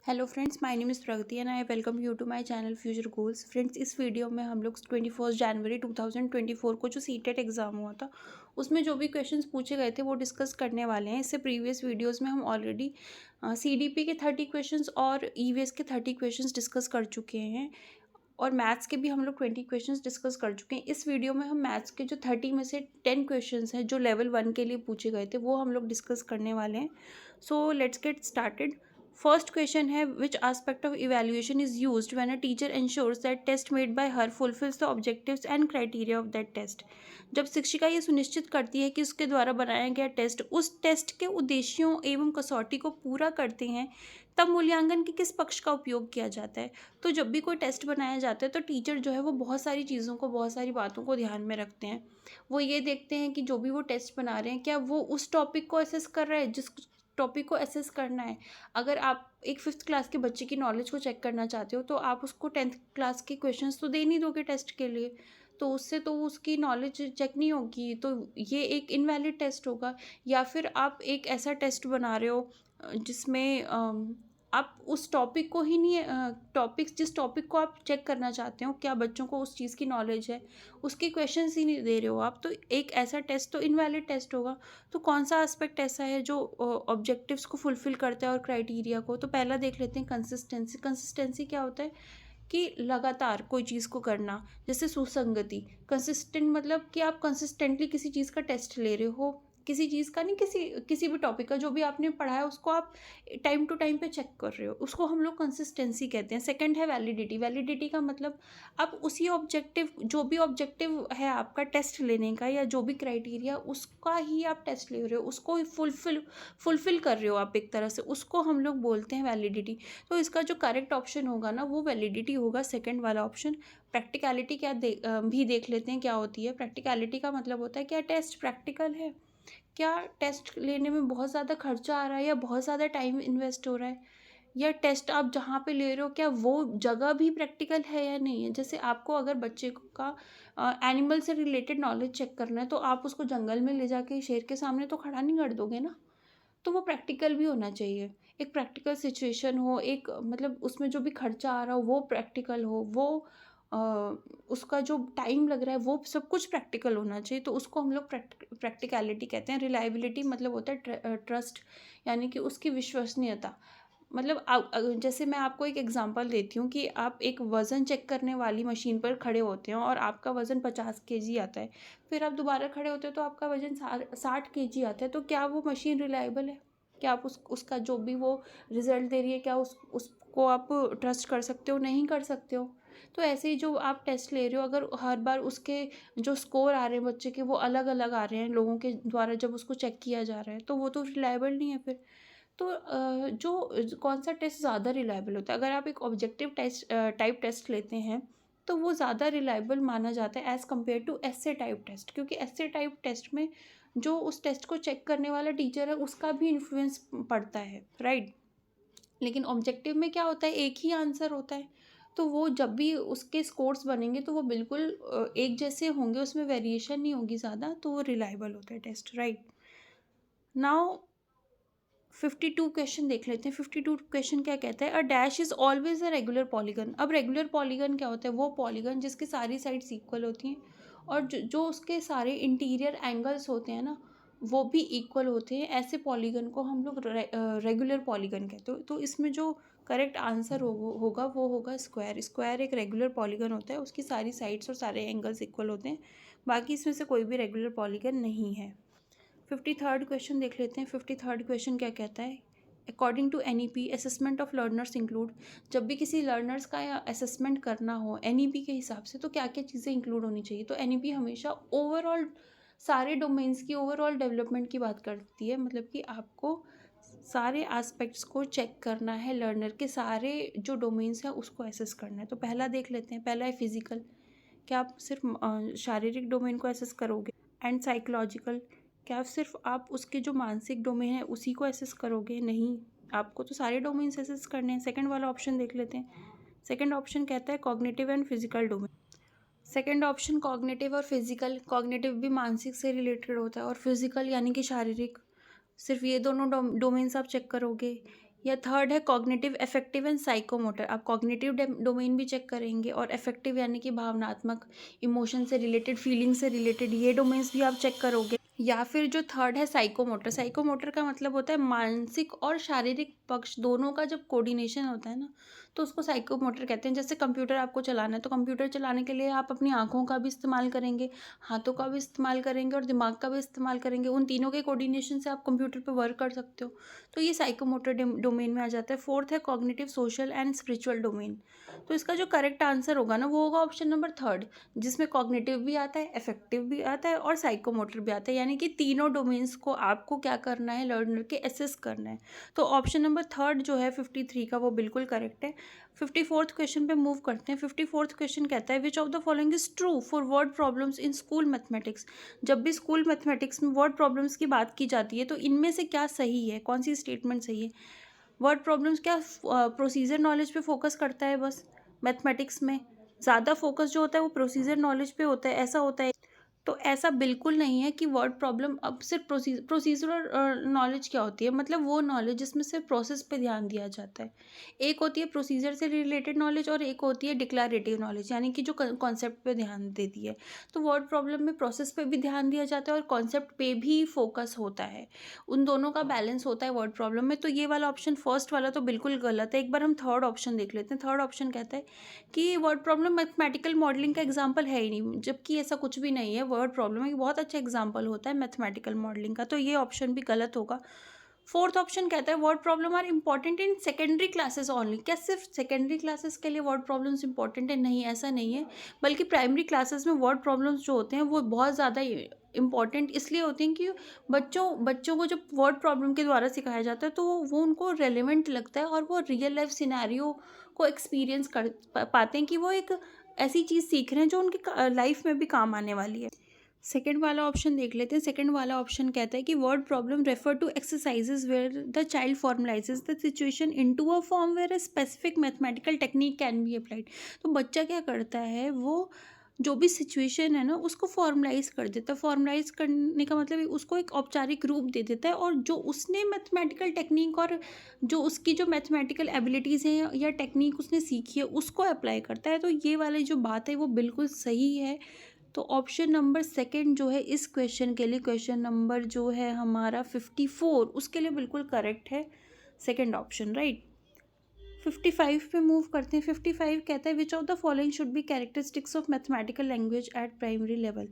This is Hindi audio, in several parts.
Hello friends, my name is Pragati and I welcome you to my channel future goals. Friends, इस वीडियो में हम लोग 21 जनवरी 2024 को जो सीटेट एग्ज़ाम हुआ था उसमें जो भी क्वेश्चंस पूछे गए थे वो डिस्कस करने वाले हैं। इससे प्रीवियस वीडियोस में हम ऑलरेडी सीडीपी के 30 क्वेश्चंस और ईवीएस के 30 क्वेश्चंस डिस्कस कर चुके हैं और मैथ्स के भी हम लोग 20 क्वेश्चंस डिस्कस कर चुके हैं। इस वीडियो में हम मैथ्स के जो 30 में से 10 क्वेश्चंस हैं जो लेवल 1 के लिए पूछे गए थे वो हम लोग डिस्कस करने वाले हैं। So let's get started. First question है, विच aspect of evaluation is used when a teacher ensures that test made by her fulfills the objectives and criteria of that test। जब शिक्षिका ये सुनिश्चित करती है कि उसके द्वारा बनाया गया टेस्ट उस टेस्ट के उद्देश्यों एवं कसौटी को पूरा करते हैं, तब मूल्यांकन के किस पक्ष का उपयोग किया जाता है। तो जब भी कोई टेस्ट बनाया जाता है तो टीचर जो है वो बहुत सारी चीज़ों को, बहुत सारी बातों को ध्यान में रखते हैं। वो ये देखते हैं कि जो भी वो टेस्ट बना रहे हैं क्या वो उस टॉपिक को असेस कर रहा है जिस टॉपिक को असेस करना है। अगर आप एक 5th क्लास के बच्चे की नॉलेज को चेक करना चाहते हो तो आप उसको 10th क्लास के क्वेश्चंस तो दे नहीं दोगे टेस्ट के लिए, तो उससे तो उसकी नॉलेज चेक नहीं होगी, तो ये एक इनवैलिड टेस्ट होगा। या फिर आप एक ऐसा टेस्ट बना रहे हो जिसमें आप उस टॉपिक को ही नहीं, जिस टॉपिक को आप चेक करना चाहते हो क्या बच्चों को उस चीज़ की नॉलेज है, उसके क्वेश्चंस ही नहीं दे रहे हो आप, तो एक ऐसा टेस्ट तो इनवैलिड टेस्ट होगा। तो कौन सा एस्पेक्ट ऐसा है जो ऑब्जेक्टिव्स को फुलफिल करता है और क्राइटेरिया को। तो पहला देख लेते हैं कंसिस्टेंसी। कंसिस्टेंसी क्या होता है कि लगातार कोई चीज़ को करना। जैसे सुसंगति, कंसिस्टेंट मतलब कि आप कंसिस्टेंटली किसी चीज़ का टेस्ट ले रहे हो, किसी चीज़ का नहीं, किसी किसी भी टॉपिक का जो भी आपने पढ़ा है उसको आप टाइम टू टाइम पे चेक कर रहे हो, उसको हम लोग कंसिस्टेंसी कहते हैं। सेकंड है वैलिडिटी। वैलिडिटी का मतलब आप उसी ऑब्जेक्टिव, जो भी ऑब्जेक्टिव है आपका टेस्ट लेने का या जो भी क्राइटेरिया उसका ही आप टेस्ट ले रहे हो, उसको फुलफिल कर रहे हो आप एक तरह से, उसको हम लोग बोलते हैं वैलिडिटी। तो इसका जो करेक्ट ऑप्शन होगा ना वो वैलिडिटी होगा, सेकंड वाला ऑप्शन। प्रैक्टिकलिटी भी देख लेते हैं क्या होती है। प्रैक्टिकलिटी का मतलब होता है क्या टेस्ट प्रैक्टिकल है, क्या टेस्ट लेने में बहुत ज़्यादा खर्चा आ रहा है या बहुत ज़्यादा टाइम इन्वेस्ट हो रहा है, या टेस्ट आप जहाँ पे ले रहे हो क्या वो जगह भी प्रैक्टिकल है या नहीं है। जैसे आपको अगर बच्चे का एनिमल से रिलेटेड नॉलेज चेक करना है तो आप उसको जंगल में ले जाके शेर के सामने तो खड़ा नहीं कर दोगे ना, तो वो प्रैक्टिकल भी होना चाहिए। एक प्रैक्टिकल सिचुएशन हो, एक मतलब उसमें जो भी खर्चा आ रहा हो वो प्रैक्टिकल हो, वो अ, उसका जो टाइम लग रहा है वो सब कुछ प्रैक्टिकल होना चाहिए, तो उसको हम लोग प्रैक्टिकलिटी कहते हैं। रिलायबिलिटी मतलब होता है ट्रस्ट, यानी कि उसकी विश्वसनीयता। मतलब जैसे मैं आपको एक एग्जांपल देती हूँ कि आप एक वज़न चेक करने वाली मशीन पर खड़े होते हो और आपका वज़न 50 केजी आता है, फिर आप दोबारा खड़े होते हो तो आपका वज़न 60 केजी आता है, तो क्या वो मशीन रिलायबल है? क्या आप उसका जो भी वो रिज़ल्ट दे रही है क्या उसको आप ट्रस्ट कर सकते हो? नहीं कर सकते हो। तो ऐसे ही जो आप टेस्ट ले रहे हो, अगर हर बार उसके जो स्कोर आ रहे हैं बच्चे के वो अलग-अलग आ रहे हैं लोगों के द्वारा जब उसको चेक किया जा रहा है, तो वो तो रिलायबल नहीं है फिर। तो कौन सा टेस्ट ज़्यादा रिलायबल होता है? अगर आप एक ऑब्जेक्टिव टाइप टेस्ट लेते हैं तो वो ज़्यादा रिलायबल माना जाता है as compare to essay type test, क्योंकि एस्से टाइप टेस्ट में जो उस टेस्ट को चेक करने वाला टीचर है उसका भी इन्फ्लुएंस पड़ता है, राइट। लेकिन ऑब्जेक्टिव में क्या होता है, एक ही आंसर होता है, तो वो जब भी उसके स्कोर्स बनेंगे तो वो बिल्कुल एक जैसे होंगे, उसमें वेरिएशन नहीं होगी ज़्यादा, तो वो रिलायबल होता है टेस्ट, राइट। नाउ 52 क्वेश्चन देख लेते हैं। 52 क्वेश्चन क्या कहता है, a dash is always a regular polygon. अब रेगुलर पॉलीगन क्या होता है, वो पॉलीगन जिसकी सारी साइड्स इक्वल होती हैं और जो उसके सारे इंटीरियर एंगल्स होते हैं ना वो भी इक्वल होते हैं, ऐसे पॉलीगन को हम लोग रेगुलर पॉलीगन कहते हैं। तो इसमें जो करेक्ट आंसर होगा वो होगा स्क्वायर। स्क्वायर एक रेगुलर पॉलीगन होता है, उसकी सारी साइड्स और सारे एंगल्स इक्वल होते हैं, बाकी इसमें से कोई भी रेगुलर पॉलीगन नहीं है। 53rd क्वेश्चन देख लेते हैं। 53rd क्वेश्चन क्या कहता है, according to NEP assessment of learners include. जब भी किसी लर्नर्स का या असेसमेंट करना हो एनईपी के हिसाब से तो क्या क्या चीज़ें इंक्लूड होनी चाहिए। तो एनईपी हमेशा ओवरऑल सारे डोमेन्स की ओवरऑल डेवलपमेंट की बात करती है, मतलब कि आपको सारे एस्पेक्ट्स को चेक करना है, लर्नर के सारे जो डोमेन्स हैं उसको एसेस करना है। तो पहला देख लेते हैं। पहला है फिजिकल, क्या आप सिर्फ शारीरिक डोमेन को एसेस करोगे। एंड साइकोलॉजिकल, क्या सिर्फ आप उसके जो मानसिक डोमेन है उसी को एसेस करोगे? नहीं, आपको तो सारे डोमेन्स एसेस करने हैं। सेकंड वाला ऑप्शन देख लेते हैं। सेकंड ऑप्शन कहता है cognitive and physical domain. Second option cognitive और फिजिकल, कॉग्निटिव भी मानसिक से रिलेटेड होता है और फिजिकल यानी कि शारीरिक, सिर्फ ये दोनों डोमेन्स आप चेक करोगे या थर्ड है कॉग्निटिव, अफेक्टिव एंड साइकोमोटर। आप कॉग्निटिव डोमेन भी चेक करेंगे और अफेक्टिव यानी कि भावनात्मक, इमोशन से रिलेटेड, फीलिंग से रिलेटेड, ये डोमेन्स भी आप चेक करोगे। या फिर जो थर्ड है साइकोमोटर। साइकोमोटर का मतलब होता है मानसिक और शारीरिक पक्ष दोनों का जब कोऑर्डिनेशन होता है ना, तो उसको साइकोमोटर कहते हैं। जैसे कंप्यूटर आपको चलाना है तो कंप्यूटर चलाने के लिए आप अपनी आंखों का भी इस्तेमाल करेंगे, हाथों का भी इस्तेमाल करेंगे और दिमाग का भी इस्तेमाल करेंगे। उन तीनों के कोऑर्डिनेशन से आप कंप्यूटर पर वर्क कर सकते हो, तो ये साइकोमोटर डोमेन में आ जाता है। फोर्थ है cognitive, social and spiritual domain. तो इसका जो करेक्ट आंसर होगा ना, वो होगा ऑप्शन नंबर थर्ड, जिसमें कॉग्निटिव भी आता है, अफेक्टिव भी आता है और साइकोमोटर भी आता है। यानी कि तीनों डोमेन्स को आपको क्या करना है, लर्नर के एसेस करना है। तो ऑप्शन नंबर थर्ड जो है 53 का, वो बिल्कुल करेक्ट है। 54th क्वेश्चन पे मूव करते हैं। 54th क्वेश्चन कहता है which of the following is true for word problems in school mathematics. जब भी स्कूल मैथमेटिक्स में वर्ड प्रॉब्लम्स की बात की जाती है तो इनमें से क्या सही है, कौन सी स्टेटमेंट सही है। वर्ड प्रॉब्लम्स क्या प्रोसीजर नॉलेज पे फोकस करता है बस मैथमेटिक्स में, ज़्यादा फोकस जो होता है वो प्रोसीजर नॉलेज पे होता है, ऐसा होता है। तो ऐसा बिल्कुल नहीं है कि वर्ड प्रॉब्लम अब सिर्फ प्रोसीजरल नॉलेज क्या होती है, मतलब वो नॉलेज जिसमें सिर्फ प्रोसेस पे ध्यान दिया जाता है। एक होती है प्रोसीजर से रिलेटेड नॉलेज और एक होती है डिक्लेरेटिव नॉलेज, यानी कि जो कॉन्सेप्ट पे ध्यान देती है। तो वर्ड प्रॉब्लम में प्रोसेस पे भी ध्यान दिया जाता है और कॉन्सेप्ट पे भी फोकस होता है, उन दोनों का बैलेंस होता है वर्ड प्रॉब्लम में। तो ये वाला ऑप्शन फर्स्ट वाला तो बिल्कुल गलत है। एक बार हम थर्ड ऑप्शन देख लेते हैं। थर्ड ऑप्शन कहता है कि वर्ड प्रॉब्लम मैथमेटिकल मॉडलिंग का एग्जाम्पल है ही नहीं, जबकि ऐसा कुछ भी नहीं है। वर्ड प्रॉब्लम एक बहुत अच्छा एग्जाम्पल होता है मैथमेटिकल मॉडलिंग का, तो ये ऑप्शन भी गलत होगा। फोर्थ ऑप्शन कहता है word problem are important in secondary classes only. क्या सिर्फ सेकेंडरी क्लासेस के लिए वर्ड प्रॉब्लम्स इंपॉर्टेंट है? नहीं, ऐसा नहीं है, बल्कि प्राइमरी क्लासेस में वर्ड प्रॉब्लम्स जो होते हैं वो बहुत ज़्यादा इंपॉर्टेंट इसलिए होते हैं कि बच्चों को जब वर्ड प्रॉब्लम के द्वारा सिखाया जाता है तो वो उनको रेलेवेंट लगता है और वो रियल लाइफ सिनेरियो को एक्सपीरियंस कर पाते हैं कि वो एक ऐसी चीज़ सीख रहे हैं जो उनकी लाइफ में भी काम आने वाली है। सेकेंड वाला ऑप्शन देख लेते हैं। सेकेंड वाला ऑप्शन कहता है कि word problem refer to exercises where the child formalises the situation into a form where a specific mathematical technique can be applied. तो बच्चा क्या करता है, वो जो भी सिचुएशन है ना उसको फॉर्मलाइज कर देता है। फॉर्मलाइज करने का मतलब उसको एक औपचारिक रूप दे देता है और जो उसने मैथमेटिकल टेक्निक और जो उसकी जो मैथमेटिकल एबिलिटीज़ हैं या टेक्निक उसने सीखी है उसको अप्लाई करता है। तो ये वाली जो बात है वो बिल्कुल सही है। तो ऑप्शन नंबर सेकंड जो है इस क्वेश्चन के लिए, क्वेश्चन नंबर जो है हमारा 54, उसके लिए बिल्कुल करेक्ट है सेकंड ऑप्शन, राइट। 55 पे मूव करते हैं। 55 कहता है which of the following should be characteristics of mathematical language eight primary level.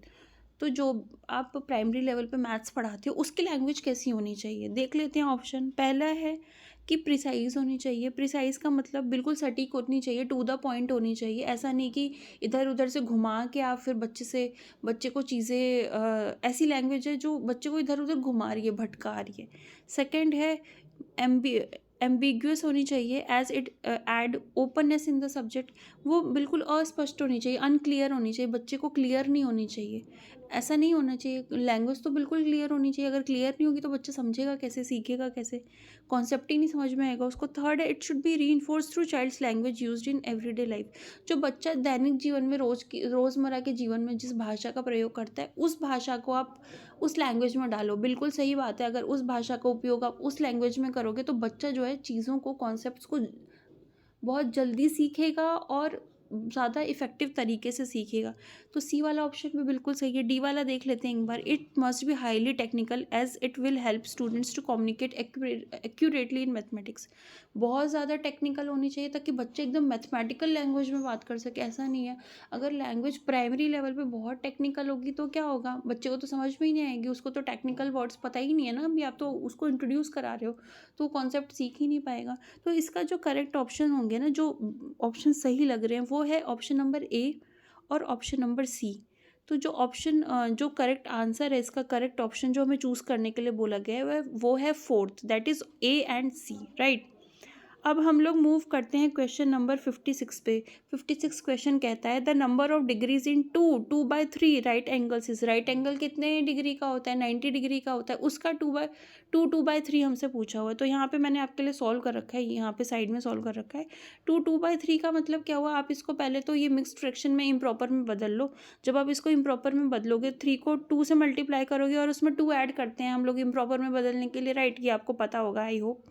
तो जो आप प्राइमरी लेवल पे मैथ्स पढ़ाते हो उसकी लैंग्वेज कैसी होनी चाहिए, देख लेते हैं ऑप्शन। पहला है कि प्रिसाइज होनी चाहिए। प्रिसाइज का मतलब बिल्कुल सटीक होनी चाहिए, टू द पॉइंट होनी चाहिए। ऐसा नहीं कि इधर उधर से घुमा के आप फिर बच्चे को चीज़ें, ऐसी लैंग्वेज है जो बच्चे को इधर उधर घुमा रही है, भटका रही है। सेकंड है एम्बिग्यूअस होनी चाहिए as it add openness in the subject. वो बिल्कुल अस्पष्ट होनी चाहिए, अनक्लियर होनी चाहिए, बच्चे को क्लियर नहीं होनी चाहिए। ऐसा नहीं होना चाहिए, लैंग्वेज तो बिल्कुल क्लियर होनी चाहिए। अगर क्लियर नहीं होगी तो बच्चा समझेगा कैसे, सीखेगा कैसे, कॉन्सेप्ट ही नहीं समझ में आएगा उसको। थर्ड है it should be reinforce through child's language used in everyday life. जो बच्चा दैनिक जीवन में रोज़मर्रा के जीवन में जिस भाषा का प्रयोग करता है उस भाषा को आप उस लैंग्वेज में डालो। बिल्कुल सही बात है, अगर उस भाषा का उपयोग आप उस लैंग्वेज में करोगे तो बच्चा जो है चीज़ों को, कॉन्सेप्ट्स को बहुत जल्दी सीखेगा और ज़्यादा इफेक्टिव तरीके से सीखेगा। तो सी वाला ऑप्शन भी बिल्कुल सही है। डी वाला देख लेते हैं एक बार। It must be highly technical as it will help students to communicate accurately in mathematics. बहुत ज़्यादा टेक्निकल होनी चाहिए ताकि बच्चे एकदम मैथमेटिकल लैंग्वेज में बात कर सके। ऐसा नहीं है, अगर लैंग्वेज प्राइमरी लेवल पे बहुत टेक्निकल होगी तो क्या होगा, बच्चे को तो समझ में ही नहीं आएगी, उसको तो टेक्निकल वर्ड्स पता ही नहीं है ना, अभी आप तो उसको इंट्रोड्यूस करा रहे हो तो वो कॉन्सेप्ट सीख ही नहीं पाएगा। तो इसका जो करेक्ट ऑप्शन होंगे ना, जो ऑप्शन सही लग रहे हैं, वो है ऑप्शन नंबर ए और ऑप्शन नंबर सी। तो जो करेक्ट आंसर है, इसका करेक्ट ऑप्शन जो हमें चूज़ करने के लिए बोला गया है वो है fourth, that is A and C, right. अब हम लोग मूव करते हैं क्वेश्चन नंबर 56 पे। 56 क्वेश्चन कहता है the number of degrees in 2/3 right angles is. Right angle कितने डिग्री का होता है, 90 डिग्री का होता है, उसका 2/3 हमसे पूछा हुआ है। तो यहाँ पे मैंने आपके लिए सॉल्व कर रखा है, यहाँ पे साइड में सॉल्व कर रखा है। 2/3 का मतलब क्या हुआ, आप इसको पहले तो ये मिक्स्ड फ्रैक्शन में इम्प्रॉपर में बदल लो। जब आप इसको इम्प्रॉपर में बदलोगे, 3 को 2 से मल्टीप्लाई करोगे और उसमें 2 ऐड करते हैं हम लोग इम्प्रॉपर में बदलने के लिए, राइट, ये आपको पता होगा आई होप।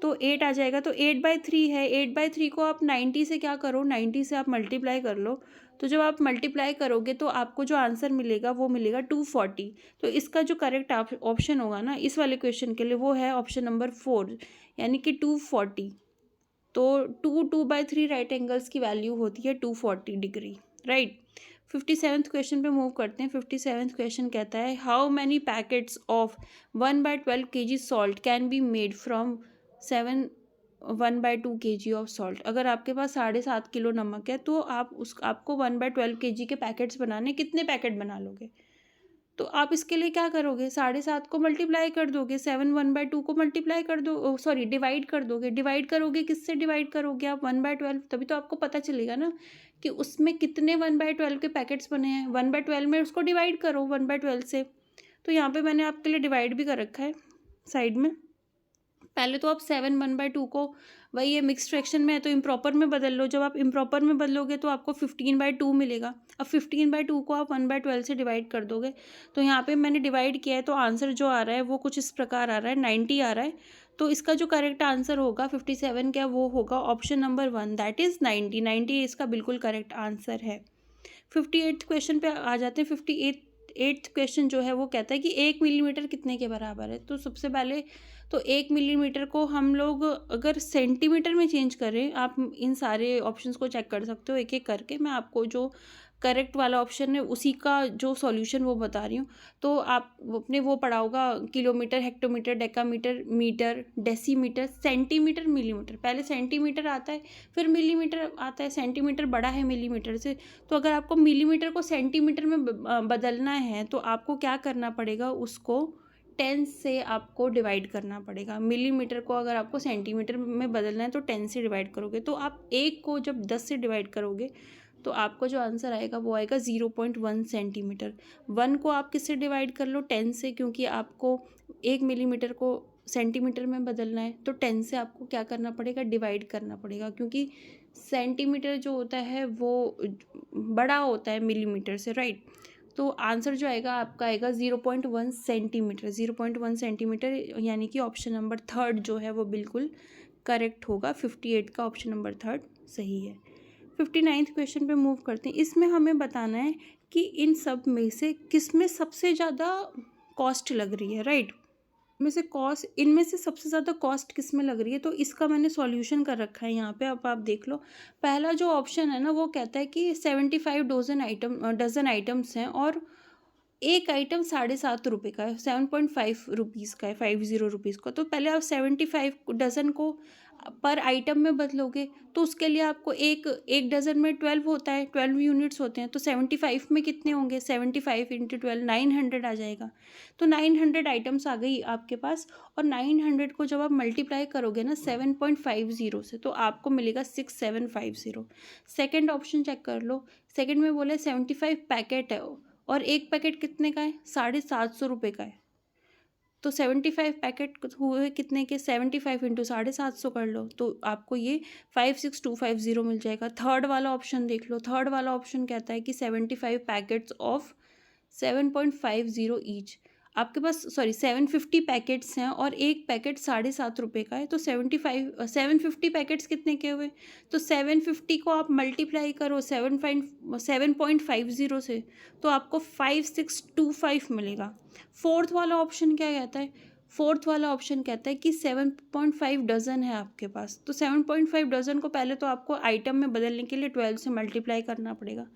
तो 8 आ जाएगा। तो 8/3 है, 8/3 को आप 90 से क्या करो, 90 से आप मल्टीप्लाई कर लो। तो जब आप मल्टीप्लाई करोगे तो आपको जो आंसर मिलेगा वो मिलेगा 240। तो इसका जो करेक्ट ऑप्शन होगा ना इस वाले क्वेश्चन के लिए वो है ऑप्शन नंबर 4, यानी कि 240। तो 2/3 राइट एंगल्स की वैल्यू होती है 240 डिग्री, राइट। 57th क्वेश्चन पे मूव करते हैं। 57th क्वेश्चन कहता है how many packets of 1/12 kg salt can be made from 1/2 kg of salt. अगर आपके पास 7.5 किलो नमक है तो आपको 1/12 kg के पैकेट्स बनाने, कितने पैकेट बना लोगे? तो आप इसके लिए क्या करोगे, 7.5 को मल्टीप्लाई कर दोगे, 7 1/2 को मल्टीप्लाई कर दो, सॉरी डिवाइड कर दोगे। डिवाइड करोगे, किससे डिवाइड करोगे आप? 1/12, तभी तो आपको पता चलेगा ना कि उसमें कितने 1/12 के पैकेट्स बने हैं। 1/12 में उसको डिवाइड करो 1/12 से। तो यहाँ पे मैंने आपके लिए डिवाइड भी कर रखा है साइड में। पहले तो आप 7 1/2 को, वही ये मिक्स फ्रैक्शन में है तो इम्प्रॉपर में बदल लो। जब आप इम्प्रॉपर में बदलोगे तो आपको 15/2 मिलेगा। अब 15/2 को आप 1/12 से डिवाइड कर दोगे। तो यहाँ पे मैंने डिवाइड किया है तो आंसर जो आ रहा है वो कुछ इस प्रकार आ रहा है, 90 आ रहा है। तो इसका जो करेक्ट आंसर होगा 57 क्या, वो होगा ऑप्शन नंबर 1, दैट इज़ 90। 90 इसका बिल्कुल करेक्ट आंसर है। 58th क्वेश्चन पे आ जाते हैं। 58th क्वेश्चन जो है वो कहता है कि 1 मिलीमीटर कितने के बराबर है। तो सबसे पहले तो 1 मिलीमीटर को हम लोग अगर सेंटीमीटर में चेंज करें, आप इन सारे ऑप्शंस को चेक कर सकते हो एक एक करके। मैं आपको जो करेक्ट वाला ऑप्शन है उसी का जो सॉल्यूशन वो बता रही हूँ। तो आप अपने वो पढ़ा होगा kilometre, hectometre, decametre, metre, decimetre, centimetre, millimetre. पहले सेंटीमीटर आता है फिर मिलीमीटर आता है, सेंटीमीटर बड़ा है मिलीमीटर से। तो अगर आपको मिलीमीटर को सेंटीमीटर में बदलना है तो आपको क्या करना पड़ेगा, उसको 10 से आपको डिवाइड करना पड़ेगा। मिलीमीटर को अगर आपको सेंटीमीटर में बदलना है तो 10 से डिवाइड करोगे। तो आप 1 को जब 10 से डिवाइड करोगे तो आपको जो आंसर आएगा वो आएगा 0.1 सेंटीमीटर। 1 को आप किससे डिवाइड कर लो, 10 से, क्योंकि आपको 1 मिलीमीटर को सेंटीमीटर में बदलना है तो 10 से आपको क्या करना पड़ेगा, डिवाइड करना पड़ेगा। क्योंकि सेंटीमीटर जो होता है वो बड़ा होता है मिलीमीटर से, राइट। तो आंसर जो आएगा आपका आएगा 0.1 सेंटीमीटर। 0.1 सेंटीमीटर, यानी कि ऑप्शन नंबर 3 जो है वो बिल्कुल करेक्ट होगा। 58 का ऑप्शन नंबर 3 सही है। 59th क्वेश्चन पे मूव करते हैं। इसमें हमें बताना है कि इन सब में से किस में सबसे ज़्यादा कॉस्ट लग रही है, राइट। इनमें से सबसे ज़्यादा कॉस्ट किस में लग रही है, तो इसका मैंने सॉल्यूशन कर रखा है यहाँ पे। अब आप देख लो, पहला जो ऑप्शन है ना वो कहता है कि 75 डजन आइटम्स हैं और एक आइटम 7.5 रुपये का है, 7.5 रुपीज़ का है, 50 रुपीज़ का। तो पहले आप 75 डज़न को पर आइटम में बदलोगे तो उसके लिए आपको एक डज़न में 12 होता है, 12 यूनिट्स होते हैं। तो 75 में कितने होंगे, 75 × 12 900 आ जाएगा। तो 900 आइटम्स आ गई आपके पास। और 900 को जब आप मल्टीप्लाई करोगे ना 7.50 से तो आपको मिलेगा 6750। सेकेंड ऑप्शन चेक कर लो। सेकेंड में बोले 75 पैकेट है और एक पैकेट कितने का है, 750 रुपये का है। तो 75 पैकेट हुए कितने के, 75 × 750 कर लो तो आपको ये 56250 मिल जाएगा। थर्ड वाला ऑप्शन देख लो। थर्ड वाला ऑप्शन कहता है कि 75 पैकेट्स ऑफ 7.50 ईच। आपके पास 750 पैकेट्स हैं और एक पैकेट 7.5 रुपये का है। तो 750 पैकेट्स कितने के हुए, तो 750 को आप मल्टीप्लाई करो 7.50 से तो आपको 5625 मिलेगा। फोर्थ वाला ऑप्शन क्या कहता है, फोर्थ वाला ऑप्शन कहता है कि 7.5 डज़न है आपके पास। तो 7.5 डज़न को पहले तो आपको आइटम में बदलने के लिए 12 से मल्टीप्लाई करना पड़ेगा।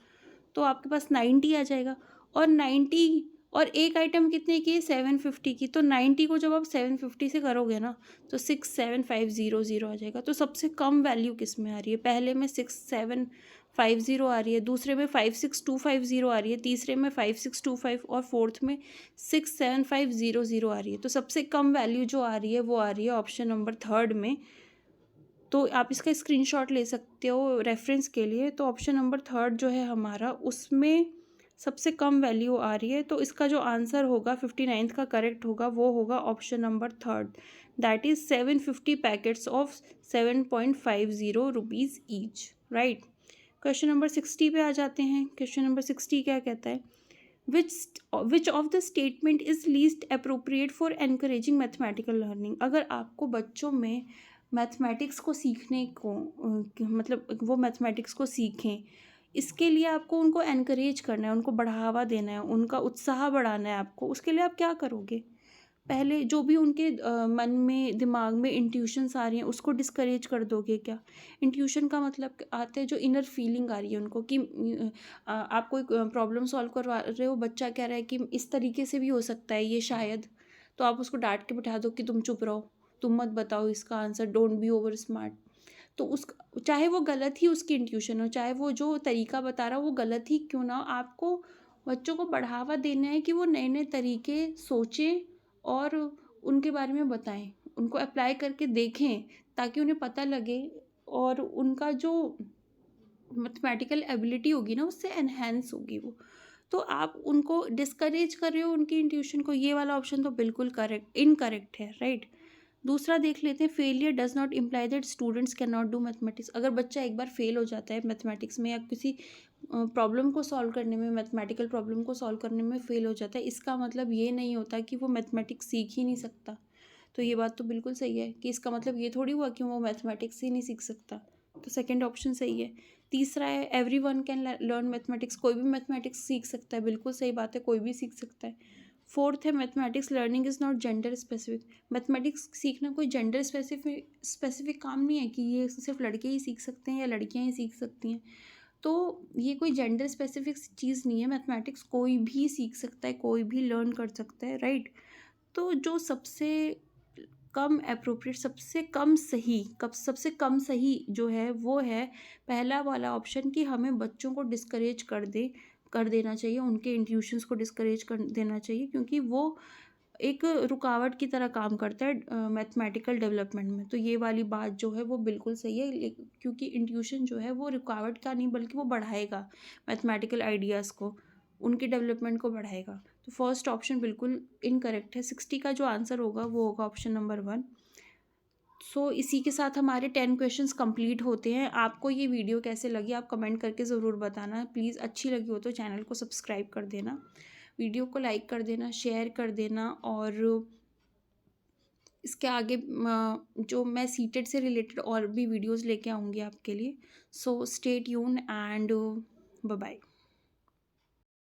तो आपके पास 90 आ जाएगा। और 90 और एक आइटम कितने की है, 750 की। तो 90 को जब आप 750 से करोगे ना तो 67500 आ जाएगा। तो सबसे कम वैल्यू किस में आ रही है, पहले में 6750 आ रही है, दूसरे में 56250 आ रही है, तीसरे में 5625 और फोर्थ में 67500 आ रही है। तो सबसे कम वैल्यू जो आ रही है वो आ रही है ऑप्शन नंबर 3 में। तो आप इसका स्क्रीनशॉट ले सकते हो रेफरेंस के लिए। तो ऑप्शन नंबर 3 जो है हमारा, उसमें सबसे कम वैल्यू आ रही है। तो इसका जो आंसर होगा 59th का करेक्ट होगा वो होगा option number 3, that is 750 packets of 7.50 rupees each, right. Question number 60 पे आ जाते हैं। क्वेश्चन नंबर 60 क्या कहता है, which of the statement is least appropriate for encouraging mathematical learning. अगर आपको बच्चों में मैथमेटिक्स को सीखने को मतलब वो मैथमेटिक्स को सीखें, इसके लिए आपको उनको एनकरेज करना है, उनको बढ़ावा देना है, उनका उत्साह बढ़ाना है आपको। उसके लिए आप क्या करोगे? पहले जो भी उनके मन में, दिमाग में इंट्यूशंस आ रही हैं, उसको डिस्करेज कर दोगे क्या? इंट्यूशन का मतलब आता है जो इनर फीलिंग आ रही है उनको कि आप कोई प्रॉब्लम सॉल्व करवा रहे हो, बच्चा कह रहा है कि इस तरीके से भी हो सकता है ये शायद, तो आप उसको डाँट के बिठा दो कि तुम चुप रहो, तुम मत बताओ इसका answer, don't be over smart. तो उस चाहे वो गलत ही उसकी इंट्यूशन हो, चाहे वो जो तरीका बता रहा हो वो गलत ही क्यों ना हो, आपको बच्चों को बढ़ावा देना है कि वो नए-नए तरीके सोचें और उनके बारे में बताएँ। उनको अप्लाई करके देखें ताकि उन्हें पता लगे और उनका जो मैथमेटिकल एबिलिटी होगी ना उससे एनहांस होगी वो। तो आप उनको डिस्करेज कर रहे हो उनकी इंट्यूशन को, ये वाला ऑप्शन तो बिल्कुल करेक्ट इनकरेक्ट है, राइट? दूसरा देख लेते हैं, failure does not imply that students can not do mathematics. अगर बच्चा एक बार फेल हो जाता है मैथमेटिक्स में या किसी प्रॉब्लम को सॉल्व करने में, मैथमेटिकल प्रॉब्लम को सॉल्व करने में फेल हो जाता है, इसका मतलब ये नहीं होता कि वो मैथमेटिक्स सीख ही नहीं सकता। तो ये बात तो बिल्कुल सही है कि इसका मतलब ये थोड़ी हुआ कि वो मैथमेटिक्स ही नहीं सीख सकता। तो सेकंड ऑप्शन सही है। तीसरा है, एवरीवन कैन लर्न मैथमेटिक्स। कोई भी मैथमेटिक्स सीख सकता है, बिल्कुल सही बात है, कोई भी सीख सकता है। फोर्थ है, mathematics learning is not gender specific. Mathematics सीखना कोई जेंडर स्पेसिफिक काम नहीं है कि ये सिर्फ लड़के ही सीख सकते हैं या लड़कियां ही सीख सकती हैं। तो ये कोई जेंडर स्पेसिफिक चीज़ नहीं है, मैथमेटिक्स कोई भी सीख सकता है, कोई भी लर्न कर सकता है, राइट? तो जो सबसे कम एप्रोप्रिएट, सबसे कम सही जो है वो है पहला वाला ऑप्शन कि हमें बच्चों को डिस्करेज कर देना चाहिए, उनके इंट्यूशंस को डिस्करेज कर देना चाहिए, क्योंकि वो एक रुकावट की तरह काम करता है मैथमेटिकल डेवलपमेंट में। तो ये वाली बात जो है वो बिल्कुल सही है, क्योंकि इंट्यूशन जो है वो रुकावट का नहीं बल्कि वो बढ़ाएगा मैथमेटिकल आइडियाज़ को, उनके डेवलपमेंट को बढ़ाएगा। तो फर्स्ट ऑप्शन बिल्कुल इनकरेक्ट है। 60 का जो आंसर होगा वो होगा ऑप्शन नंबर 1। सो इसी के साथ हमारे 10 क्वेश्चंस कंप्लीट होते हैं। आपको ये वीडियो कैसे लगी आप कमेंट करके ज़रूर बताना। प्लीज़ अच्छी लगी हो तो चैनल को सब्सक्राइब कर देना, वीडियो को लाइक कर देना, शेयर कर देना, और इसके आगे जो मैं सीटेट से रिलेटेड और भी वीडियोज़ लेके आऊँगी आपके लिए। So stay tune and bye bye.